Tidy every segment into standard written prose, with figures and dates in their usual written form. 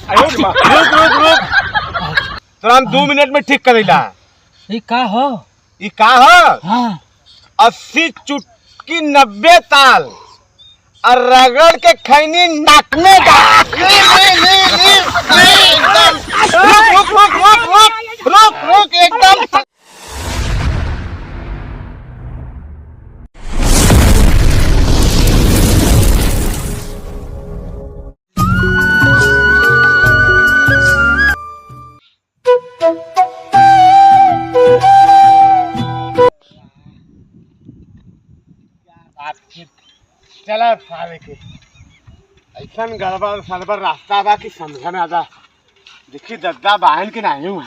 रुक रुक रुक तो हम 2 मिनट में ठीक करेला। ये का हो? ये का हो? हाँ 80 चुटकी 90 ताल और रगड़ के खैनी नाक में डाल। रुक रुक रुक रुक रुक रुक एकदम चला सारे के ऐसा गड़बड़ सड़बड़ रास्ता बा कि समझ में आता। देखी दद्दा बहन के नहीं हूँ।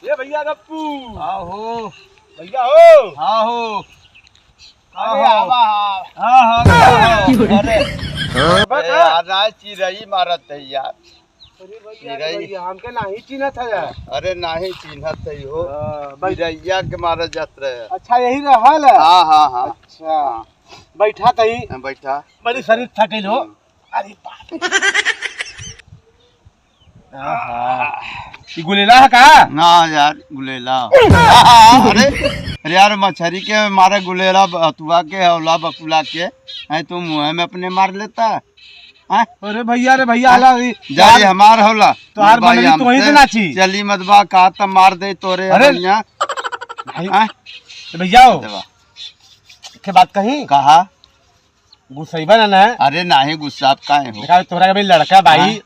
ये भैया गप्पू आहो भैया हो। हाँ हो अरे आवा अरे आज चिरई मारत है यार। भैया हमके नहीं चिन्हत है। अरे नहीं चिन्हत है हो चिरैया के मारत जात रहे। अच्छा यही रहल है। हाँ हाँ हाँ अच्छा बैठा तही बैठा बड़ी शरीर थकेल हो। अरे बाप गुलेला है का ना यार गुलेला। अरे यार मछली के मारे गुलेला बतुआ के हौला बकुला के है तू मुँह में अपने मार लेता है। अरे भैया जारी हमार होला तोहार बनली तो वहीं से नाची। चली मदबा का तब मार दे तोरे। अरे भैया के बात कहीं कहा गुस्सैबा ना है। अरे नहीं गुस्सा काहे हो देखा तोरा के भाई लड़का भाई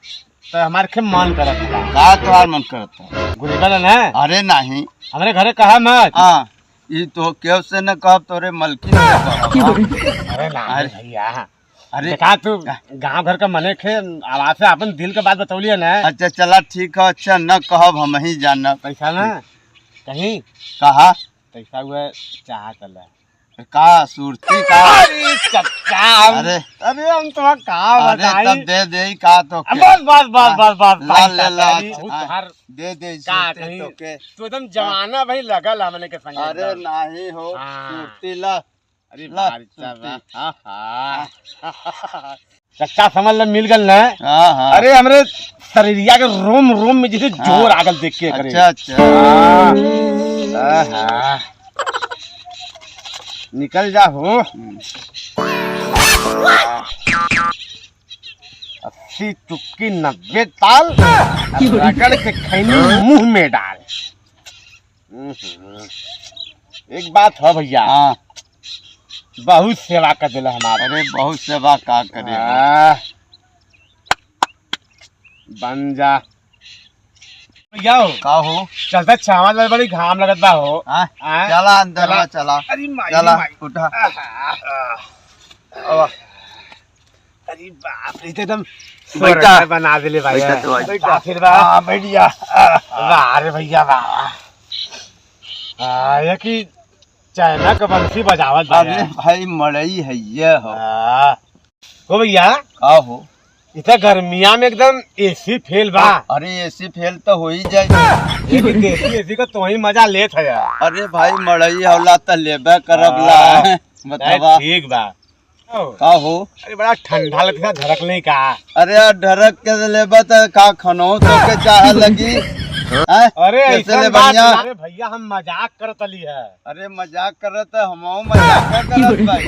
तो हमारे के मन करत का तोहार मन करता गुस्सैबा ना है। अरे नहीं हमारे घरे कहा मत। हाँ ये तो केव से न कहब तोरे मलकी न कहब। अरे ना भैया अरे देखा तू गांव घर का मने खे आवाज से अपन दिल के बात बतौलिए ना। अच्छा चला ठीक है। अच्छा न कहब हम ही जाना पैसा ना कहीं कहा पैसा हुआ चाह चल का सूरती का। अरे चच्चा अरे अरे हम तो का बताई तब दे दे का तो बस बस बस बस बस ला ले ला हर दे दे का सूरती कहीं तो के तू एकदम जमाना भाई लगल हमने के संग। अरे नहीं हो सूरती ला। अरे ला चच्चा समझ ल मिल गल ना। हाँ हाँ अरे हमरे शरीरिया के रोम रोम में जैसे जोर आगल देख के करे। अच्छा अच्छा निकल जा हो। 80 चुटकी 90 ताल रगड़ के खैनी मुंह में डाल। एक बात है भैया हाँ बहुत सेवा कर दिला हमारे। अरे बहुत सेवा का करे बन जा भैया हो का हो चलता छावा बड़ी घाम लगत बा हो। चला अंदर चला अरे माई चला माई। उठा। अरे बाप रे एकदम बैठा बना दिले भाई। बैठा तो बैठा फिर बा बढ़िया वाह रे भैया वाह। ये कि चाइना का बंसी बजावत बा। अरे भाई मड़ई है ये हो भैया का हो इतना गर्मिया में एकदम एसी फेल बा। अरे एसी फेल तो हो ही जाए। लेकिन देसी एसी का तो ही मजा लेत है। अरे भाई मड़ई होला त लेबे करब ला बतावा ठीक बा का हो। अरे बड़ा ठंडा लगता धड़क नहीं का। अरे ढरक के लेबे त का खनो तो के चाह लगी। अरे कैसे ले ऐसा बात बढ़िया। अरे भैया हम मजाक करत ली है। अरे मजाक करत हमहू मजाक करत भाई।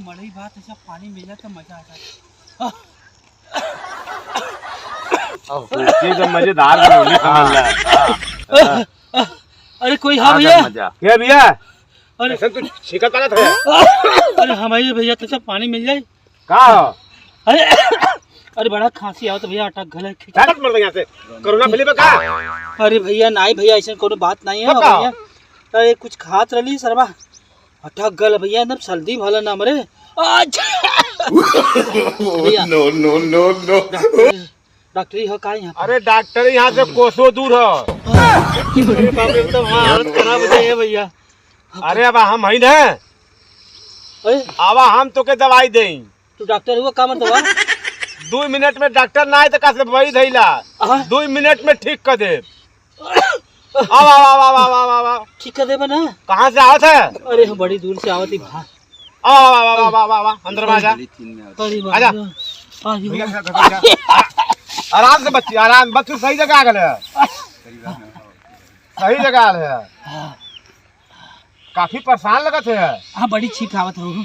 मड़ई बात ऐसा पानी मिला तो मजा आता। तो मजेदार बोली समझ ला। अरे कोई हाँ भैया क्या भैया अरे तू छिकत पाना था। अरे हमारे भैया तो सब पानी मिल जाए का अरे अरे बड़ा खांसी आओ तो भैया अटक गले छाट मर यहाँ से कोरोना फैली बा का। अरे भैया नहीं भैया ऐसा कोनो बात नहीं है भैया। अरे कुछ खात रही सरबा अटक गल भैया एकदम सर्दी भला ना मरे। नो नो नो नो डॉक्टरी हो का यहाँ। अरे डॉक्टर यहाँ से कोसों दूर हो। एकदम हालत खराब हो जाए भैया। अरे अब हम है ना, अरे अब हम तो के दवाई दें। तू डॉक्टर हुआ का मतलब 2 मिनट में डॉक्टर ना आए तो कैसे दवाई धैला 2 मिनट में ठीक कर दे। आओ आओ आओ आओ आओ आओ आओ। ठीक कर देबा ना। कहाँ से आवत है? अरे हम बड़ी दूर से आवत ही भा। आओ आओ आओ आओ आओ आओ अंदर में आजा। अरे बाप आजा। रे। भैया, भैया, आराम से बच्ची, आराम बच्ची सही जगह आ गए, सही जगह आ है। काफी परेशान लगत है। हाँ बड़ी छींक आवत हो,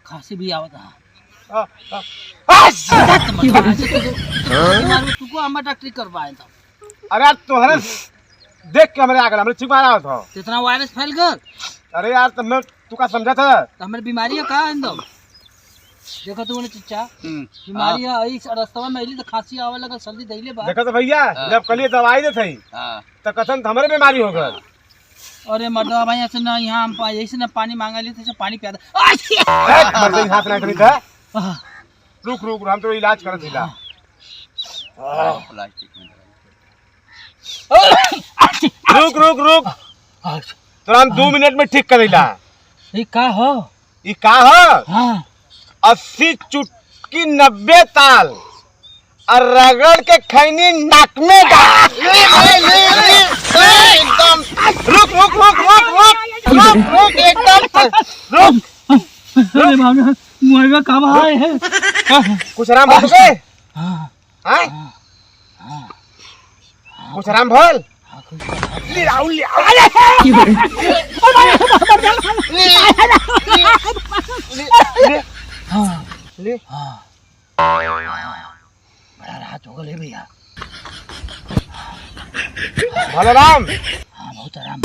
खांसी भी आवत है। तुको अम्मा डॉक्टरी करवाए था। अरे यार तुम्हारे देख के हमारे आगे हमने ठीक मारा था। कितना वायरस फैल गया। अरे यार तुमने तू का समझा था तो हमारी बीमारी है का अंदर देखा तूने चिच्चा बीमारी है आई रास्ता में आइली तो खांसी आवे लगा सर्दी दैले बा। देखा तो भैया जब कल दवाई दे थी तो कथन हमारे बीमारी हो गई। अरे मर्दवा भाई ऐसे ना यहाँ हम ऐसे ना पानी मांगा ली तो पानी पिया हाथ नहीं था। रुक रुक हम तो इलाज कर दिला। रुक रुक रुक तुरंत 2 मिनट में ठीक कर दिला। ये का हो? ये का हो? हाँ 80 चुटकी 90 ताल और रगड़ के खैनी नाक में डाल। एकदम रुक रुक रुक रुक रुक रुक रुक एकदम रुक। अरे बाबा मुआवजा कब आए हैं? कुछ आराम हो गए? हाँ हाँ कुछ आराम भल? ले आओ ले आओ। ले हाँ बड़ा राहत हो गए भैया। बलराम हाँ बहुत आराम।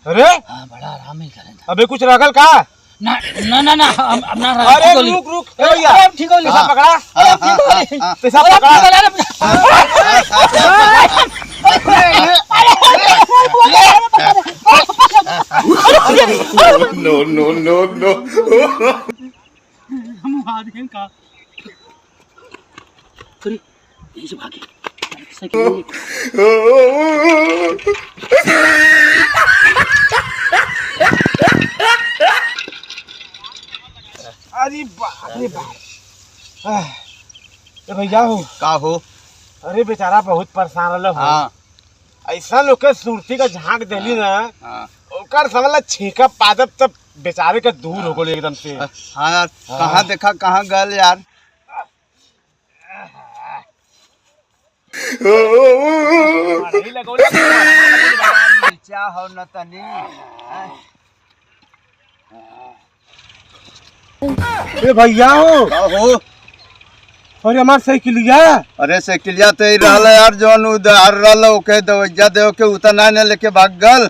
अरे हाँ बड़ा आराम ही करें। अबे कुछ रगल का? ना ना ना ना अपना अरे रुक रुक भैया ठीक हो पैसा पकड़ा पैसा पकड़ा। नो नो नो नो हम आ रहे हैं का फिर यहीं से भागे साइकिल अरे बाप रे बाप। ए भैया हो का हो? अरे बेचारा बहुत परेशान रहल हो। हाँ ऐसा लोग के सुरती का झांक देली ना हाँ ओकर समझ छेका पादप तब बेचारे के दूर हो गए एकदम से। हाँ यार कहाँ देखा कहाँ गल यार। क्या हो न तनी ए भैया हो का हो? अरे हमार साइकिलिया। अरे साइकिलिया तो ही रहल यार जौन उधार रहल ओके दवैया दे के उतना ना लेके भाग गल।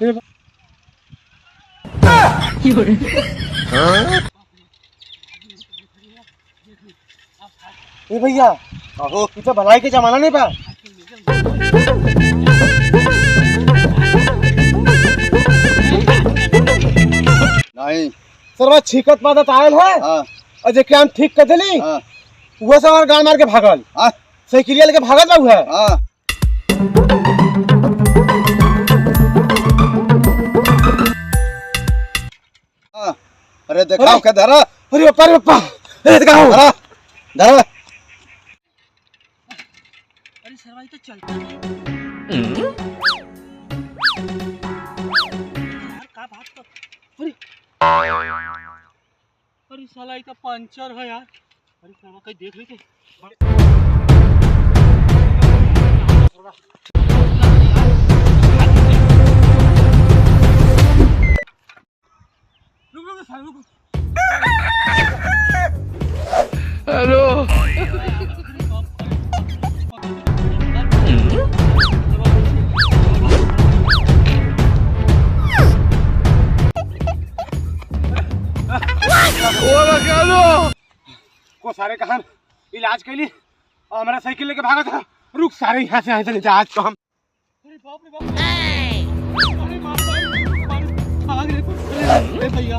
ए भैया कहो ये तो भलाई के जमाना नहीं बा। नहीं सरवा छिकत पादत आयल है हाँ और जेके हम ठीक कर देली हाँ वो सब हमार गाड़ मार के भागल। हाँ साइकिलिया लेके भागल बा है। हाँ हाँ अरे देखा के धरा अरे बापा अरे देखा हो धरा धरा। अरे सरवाई तो चलता है यार का बात कर। अरे साला ये तो पंचर है यार। अरे साला कहीं देख रहे थे रुक रुक साला रुक। हेलो को सारे कहा इलाज के लिए और हमारा साइकिल लेके भागा था। रुक सारे यहाँ से आए थे आज तो हम। अरे बाप रे बाप। अरे बाप रे भाग रे भैया।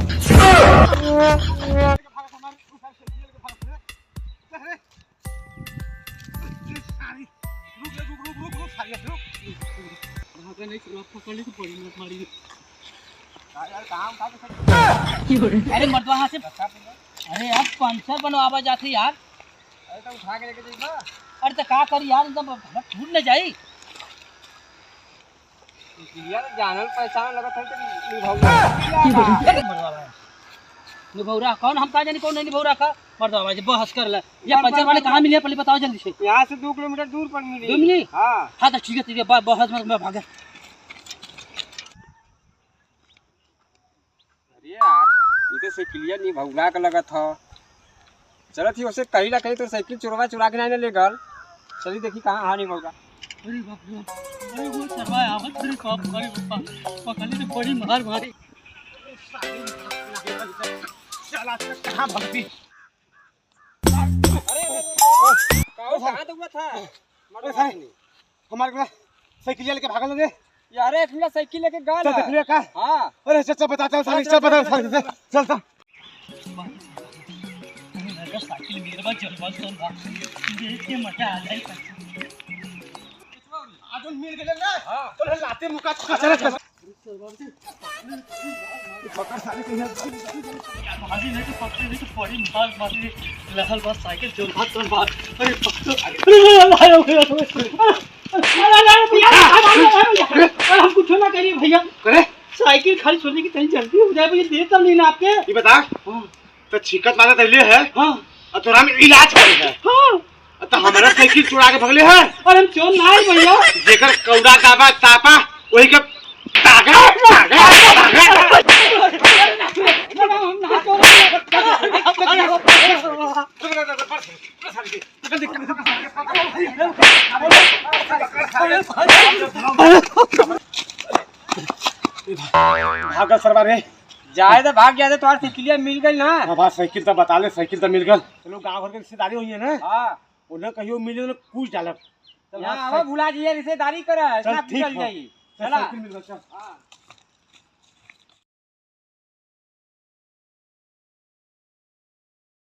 अरे मर्दवा हाथ से अरे यार पंचर बनवावा जाते यार। अरे तो उठा के लेके जाइबा। अरे तो का करी यार एकदम टूट न जाई। यार जानल पहचान लगत है तो मर्दवा निभौरा कौन हम का जानी कौन नहीं निभौरा का। मर्दवा भाई बहस कर ले ये पंचर वाले कहाँ मिले पहले बताओ जल्दी से। यहाँ से 2 किलोमीटर दूर पर मिली। दूर मिली? हाँ हाँ तो ठीक है बहस में भागे। अरे यार ये तो साइकिलिया नहीं भौला का लगत था। चलत ही उसे कहीं ना कहीं तो साइकिल चुरा के नहीं ले गल। चली देखी कहाँ हानि भौला। अरे बाप रे अरे वो सरवा आवत तेरे बाप अरे बाप पकड़ी तो बड़ी मार मारी। चला कहाँ भगती। कहाँ तो हुआ था हमारे साइकिलिया लेके भागल रे यार। एक मिनट साइकिल लेके गल देख लिया का। हाँ अरे चल बता चल चल बता चल चल साइकिल मेरे पास जलवा चल रहा देख के मजा आ जाए। आदमी मिल गए ना। हां तो लाते मुका चल चल पकड़ सारे कहीं भागी नहीं तो पकड़े नहीं तो बड़ी मार मारी लहल बस साइकिल जो हाथ चल बात। अरे हम कुछ ना करिए भैया। करे साइकिल खाली छोड़ने की कहीं जल्दी हो जाए भैया देर तक नहीं ना आपके। ये बता तो छिकत मारा तैले है। हाँ और तोरा में इलाज करे है। हाँ तो हमारा साइकिल चुरा के भगले है और हम चोर ना है भैया। जेकर कौड़ा दाबा तापा वही का तागा भागल सरवा रे जाए तो भाग गया तो साइकिलिया मिल गई ना। हाँ साइकिल तो बता ले साइकिल तो मिल गल। चलो गाँव भर के रिश्तेदारी हुई है ना। हाँ उन्हें कहियो मिले तो पूछ डालब। भुला जाइए रिश्तेदारी करे। चल ठीक है। चला साइकिल मिल गल चल।